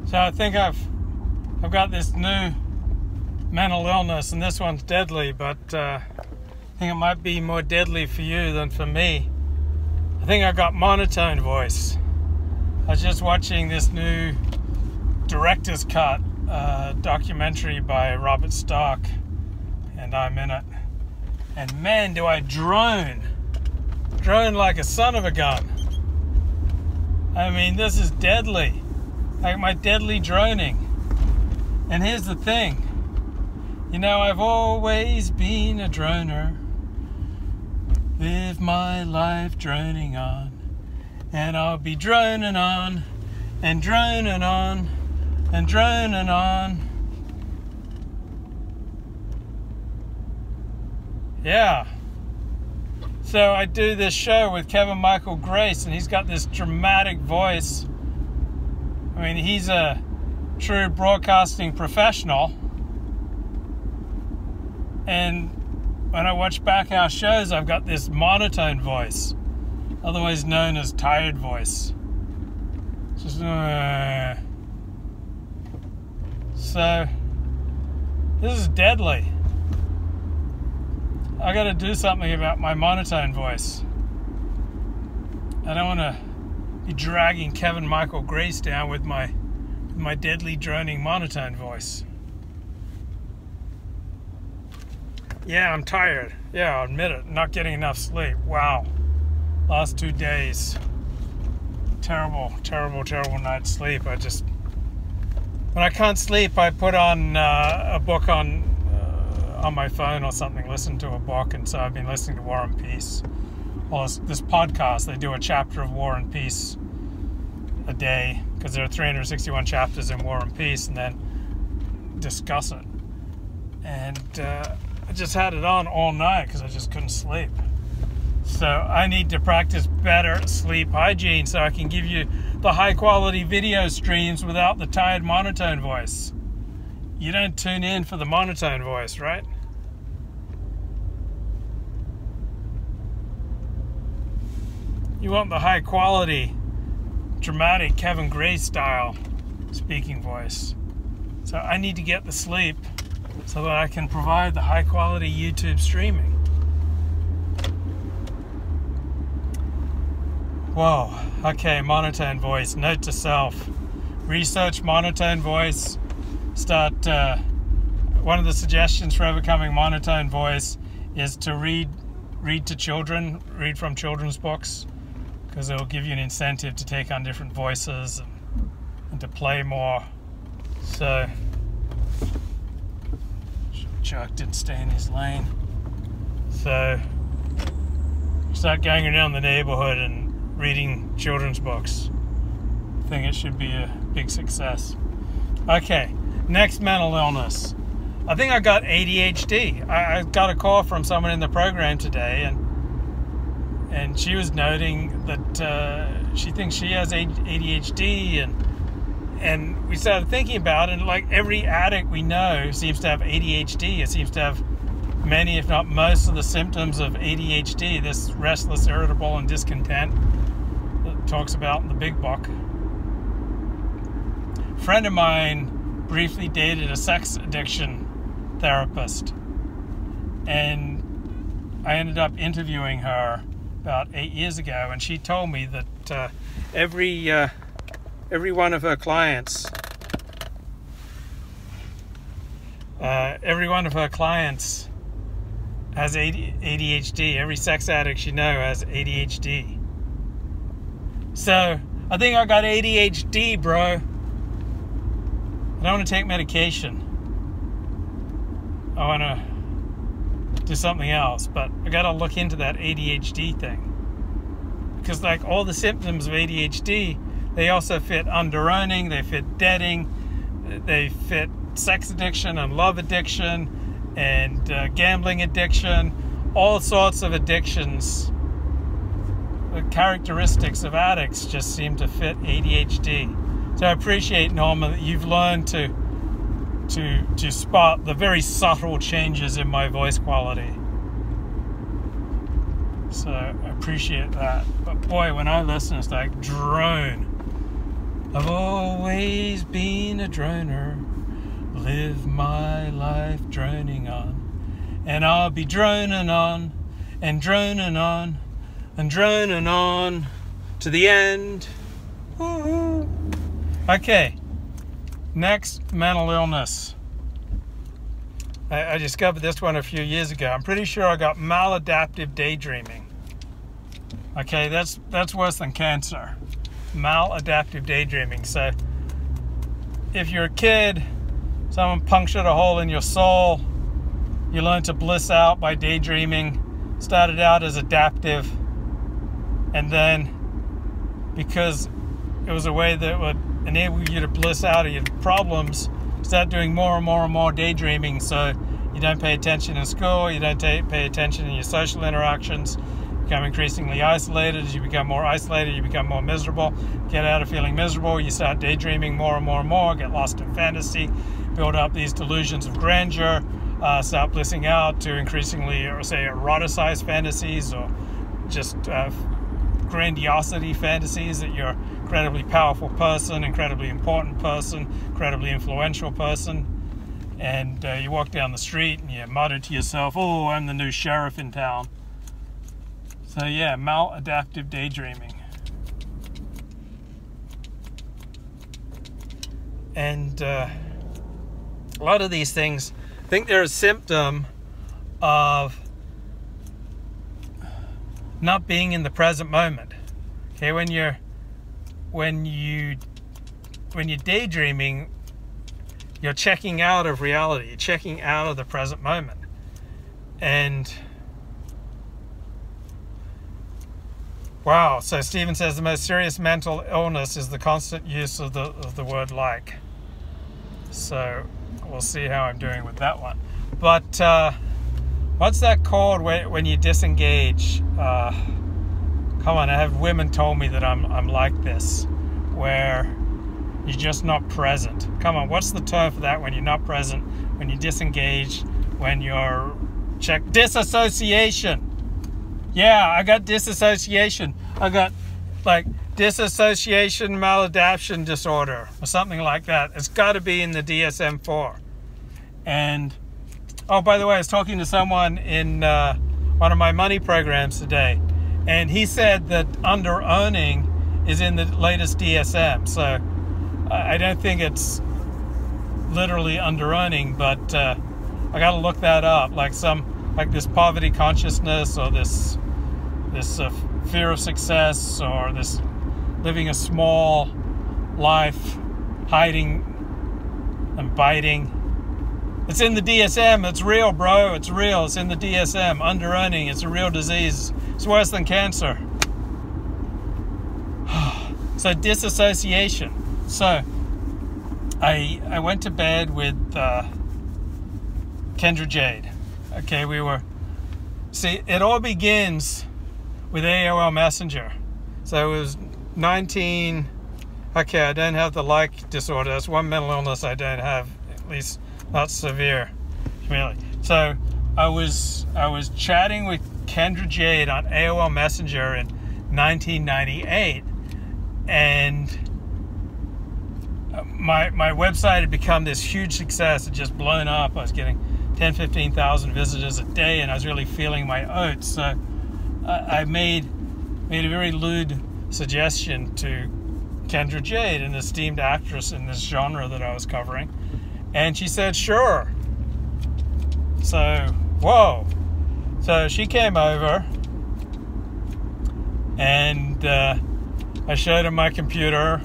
So I think I've got this new mental illness, and this one's deadly, but I think it might be more deadly for you than for me. I think I got monotone voice. I was just watching this new director's cut documentary by Robert Stark, and I'm in it. And man, do I drone like a son of a gun. I mean, this is deadly, like my deadly droning. And here's the thing, you know, I've always been a droner, live my life droning on, and I'll be droning on, and droning on, and droning on. Yeah. So I do this show with Kevin Michael Grace, and he's got this dramatic voice. I mean, he's a true broadcasting professional. And when I watch back our shows, I've got this monotone voice, otherwise known as tired voice. Just so this is deadly. I got to do something about my monotone voice. I don't want to be dragging Kevin Michael Grace down with my deadly droning monotone voice. Yeah, I'm tired. Yeah, I'll admit it. Not getting enough sleep. Wow. Last 2 days. Terrible night's sleep. When I can't sleep, I put on a book on my phone or something, listen to a book. And so I've been listening to War and Peace. Well, this podcast, they do a chapter of War and Peace a day, because there are 361 chapters in War and Peace, and then discuss it. And I just had it on all night because I just couldn't sleep. So I need to practice better sleep hygiene so I can give you the high quality video streams without the tired monotone voice. You don't tune in for the monotone voice, right? You want the high quality, dramatic Kevin Grace style speaking voice. So I need to get the sleep so that I can provide the high quality YouTube streaming. Whoa, okay, monotone voice. Note to self, research monotone voice. Start, one of the suggestions for overcoming monotone voice is to read to children, read from children's books, because it will give you an incentive to take on different voices and to play more. So, Chuck didn't stay in his lane. So, start going around the neighborhood and reading children's books. I think it should be a big success. Okay, next mental illness. I think I got ADHD. I got a call from someone in the program today, and she was noting that she thinks she has ADHD, and we started thinking about it, and like every addict we know seems to have ADHD. It seems to have many, if not most, of the symptoms of ADHD, this restless, irritable, and discontent that talks about in the big book. A friend of mine briefly dated a sex addiction therapist, and I ended up interviewing her about 8 years ago, and she told me that every one of her clients has ADHD. Every sex addict she knows has ADHD. So I think I got ADHD, bro. I don't want to take medication. I want to do something else, but I got to look into that ADHD thing, because like all the symptoms of ADHD, they also fit underearning, they fit debting, they fit sex addiction and love addiction and gambling addiction, all sorts of addictions. The characteristics of addicts just seem to fit ADHD. So I appreciate, Norma, that you've learned to spot the very subtle changes in my voice quality. So I appreciate that. But boy, when I listen, it's like drone. I've always been a droner, live my life droning on, and I'll be droning on, and droning on, and droning on to the end. Woo-hoo. Okay, next, mental illness. I discovered this one a few years ago. I'm pretty sure I got maladaptive daydreaming. Okay, that's worse than cancer. Maladaptive daydreaming. So if you're a kid, someone punctured a hole in your soul, you learn to bliss out by daydreaming. Started out as adaptive, and then because it was a way that would enable you to bliss out of your problems, start doing more and more and more daydreaming, so you don't pay attention in school, you don't pay attention in your social interactions, become increasingly isolated. As you become more isolated, you become more miserable. Get out of feeling miserable, you start daydreaming more and more and more, get lost in fantasy, build up these delusions of grandeur, start blissing out to increasingly, or say, eroticized fantasies, or just grandiosity fantasies that you're an incredibly powerful person, incredibly important person, incredibly influential person, and you walk down the street and you mutter to yourself, "Oh, I'm the new sheriff in town." So yeah, maladaptive daydreaming. And a lot of these things, I think they're a symptom of not being in the present moment. Okay, when you're daydreaming, you're checking out of reality, you're checking out of the present moment. And wow, so Stephen says the most serious mental illness is the constant use of the word like. So we'll see how I'm doing with that one. But what's that called when you disengage? Come on, I have women told me that I'm like this, where you're just not present. Come on, what's the term for that when you're not present, when you disengage, when you're disassociation. Yeah, I got disassociation. I got like disassociation maladaptation disorder or something like that. It's got to be in the DSM-4. And oh, by the way, I was talking to someone in one of my money programs today, and he said that under-earning is in the latest DSM. So I don't think it's literally under-earning, but I got to look that up. Like this poverty consciousness, or this fear of success, or this living a small life, hiding and biting. It's in the DSM. It's real, bro. It's real. It's in the DSM. Under-earning. It's a real disease. It's worse than cancer. So disassociation. So I went to bed with Kendra Jade. Okay, see, it all begins with AOL Messenger. So it was 19. Okay, I don't have the like disorder. That's one mental illness I don't have, at least not severe, really. So I was chatting with Kendra Jade on AOL Messenger in 1998, and my website had become this huge success. It just blown up. I was getting 10,000-15,000 visitors a day, and I was really feeling my oats. So I made a very lewd suggestion to Kendra Jade, an esteemed actress in this genre that I was covering, and she said sure. So whoa. So she came over, and I showed her my computer,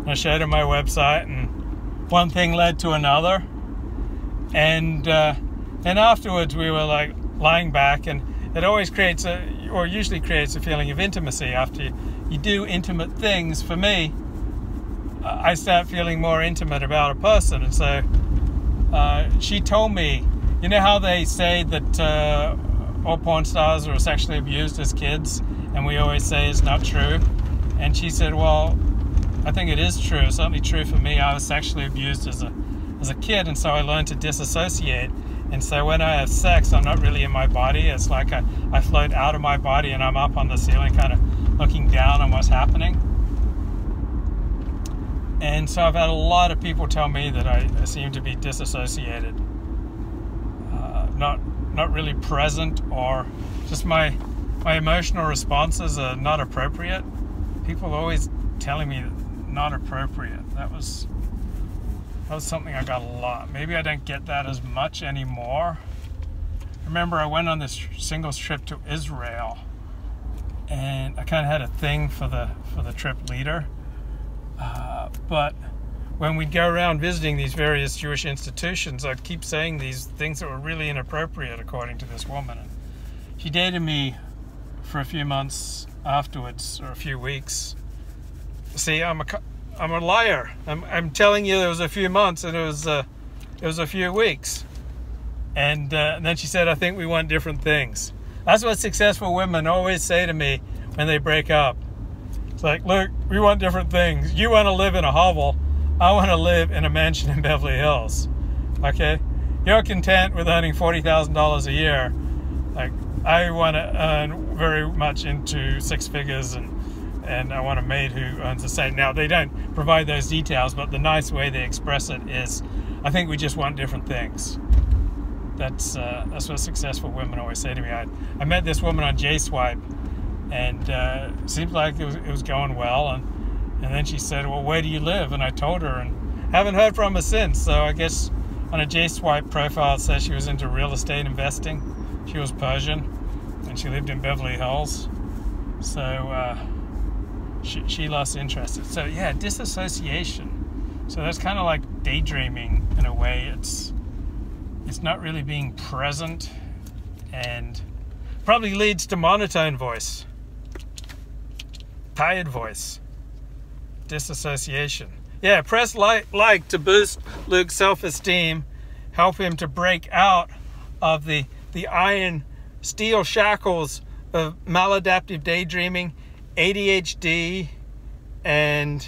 I showed her my website, and one thing led to another, and afterwards we were like lying back, and it always usually creates a feeling of intimacy after you do intimate things. For me, I start feeling more intimate about a person. And so she told me, you know how they say that all porn stars are sexually abused as kids, and we always say it's not true? And she said, well, I think it is true. It's certainly true for me. I was sexually abused as a kid, and so I learned to disassociate. And so when I have sex, I'm not really in my body. It's like I float out of my body, and I'm up on the ceiling kind of looking down on what's happening. And so I've had a lot of people tell me that I seem to be disassociated, not really present, or just my emotional responses are not appropriate. People are always telling me not appropriate. That was something I got a lot. Maybe I don't get that as much anymore. Remember, I went on this singles trip to Israel, and I kind of had a thing for the trip leader. But when we'd go around visiting these various Jewish institutions, I'd keep saying these things that were really inappropriate, according to this woman. And she dated me for a few months afterwards, or a few weeks. See, I'm a liar. I'm telling you there was a few months, and it was a few weeks. And then she said, I think we want different things. That's what successful women always say to me when they break up. It's like, look, we want different things. You want to live in a hovel. I want to live in a mansion in Beverly Hills. Okay? You're content with earning $40,000 a year. Like, I want to earn very much into six figures, and I want a maid who earns the same. Now, they don't provide those details, but the nice way they express it is, I think we just want different things. That's what successful women always say to me. I met this woman on J-Swipe, and it seemed like it was going well, and then she said, well, where do you live? And I told her, and haven't heard from her since. So I guess on a J-Swipe profile it says she was into real estate investing. She was Persian, and she lived in Beverly Hills. So she lost interest. So yeah, disassociation. So that's kind of like daydreaming in a way. It's not really being present, and probably leads to monotone voice, tired voice, disassociation. Yeah, press like to boost Luke's self-esteem, help him to break out of the iron steel shackles of maladaptive daydreaming, ADHD, and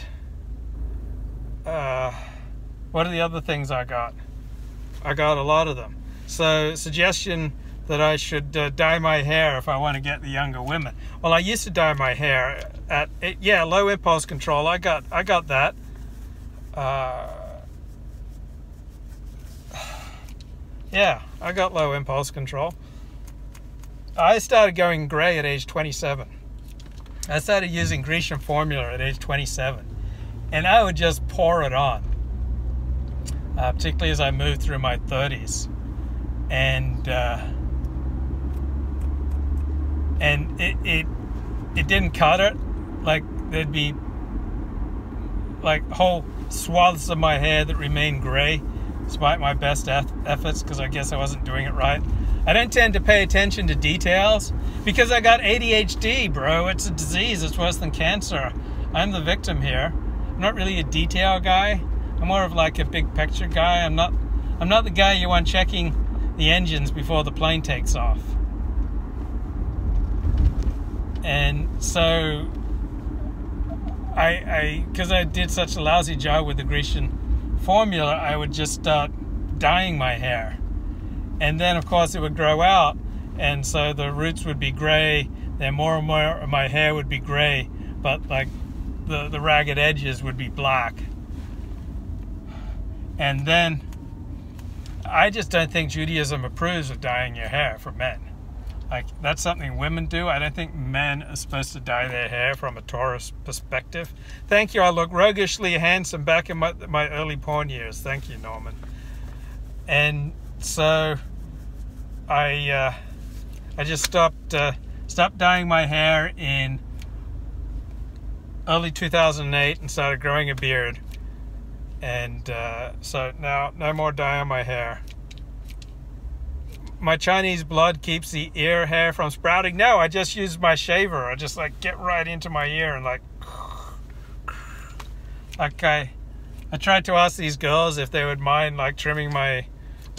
what are the other things I got? I got a lot of them. So, suggestion that I should dye my hair if I want to get the younger women. Well, I used to dye my hair at low impulse control. I got that. Yeah, I got low impulse control. I started going gray at age 27. I started using Grecian formula at age 27, and I would just pour it on, particularly as I moved through my 30s, and it didn't cut it. Like, there'd be like whole swaths of my hair that remained gray despite my best efforts, because I guess I wasn't doing it right. I don't tend to pay attention to details because I got ADHD, bro. It's a disease. It's worse than cancer. I'm the victim here. I'm not really a detail guy. I'm more of like a big picture guy. I'm not the guy you want checking the engines before the plane takes off. And so because I did such a lousy job with the Grecian formula, I would just start dyeing my hair. And then, of course, it would grow out, and so the roots would be gray, then more and more of my hair would be gray, but like the ragged edges would be black. And then I just don't think Judaism approves of dyeing your hair for men. Like, that's something women do. I don't think men are supposed to dye their hair from a Torah perspective. Thank you. I look roguishly handsome back in my early porn years. Thank you, Norman. And so I just stopped dyeing my hair in early 2008 and started growing a beard. And so now no more dye on my hair. My Chinese blood keeps the ear hair from sprouting. No, I just use my shaver. I just like get right into my ear and like I tried to ask these girls if they would mind like trimming my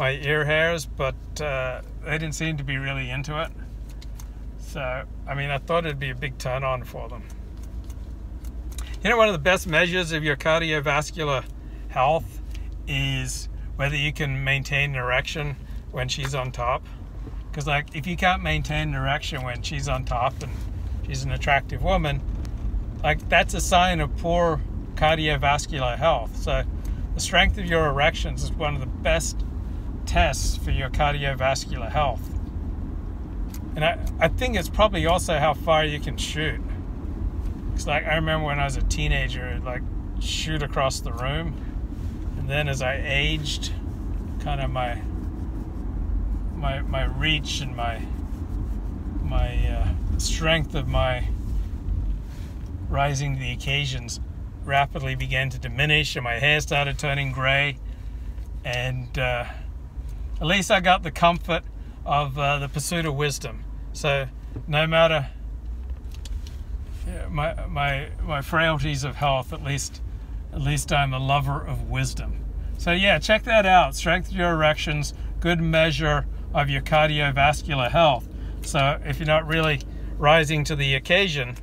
ear hairs, but they didn't seem to be really into it. So, I mean, I thought it'd be a big turn on for them. You know, one of the best measures of your cardiovascular health is whether you can maintain an erection when she's on top. Because like, if you can't maintain an erection when she's on top and she's an attractive woman, like, that's a sign of poor cardiovascular health. So the strength of your erections is one of the best tests for your cardiovascular health. And I think it's probably also how far you can shoot. It's like, I remember when I was a teenager, I'd like shoot across the room. And then as I aged, kind of my reach and my strength of my rising to the occasions rapidly began to diminish, and my hair started turning gray. And at least I got the comfort of the pursuit of wisdom. So no matter my frailties of health, at least I'm a lover of wisdom. So yeah, check that out. Strength of your erections, good measure of your cardiovascular health. So if you're not really rising to the occasion,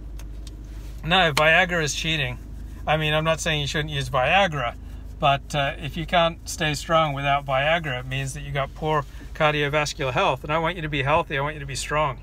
no, Viagra is cheating. I mean, I'm not saying you shouldn't use Viagra, but if you can't stay strong without Viagra, it means that you got poor cardiovascular health. And I want you to be healthy. I want you to be strong.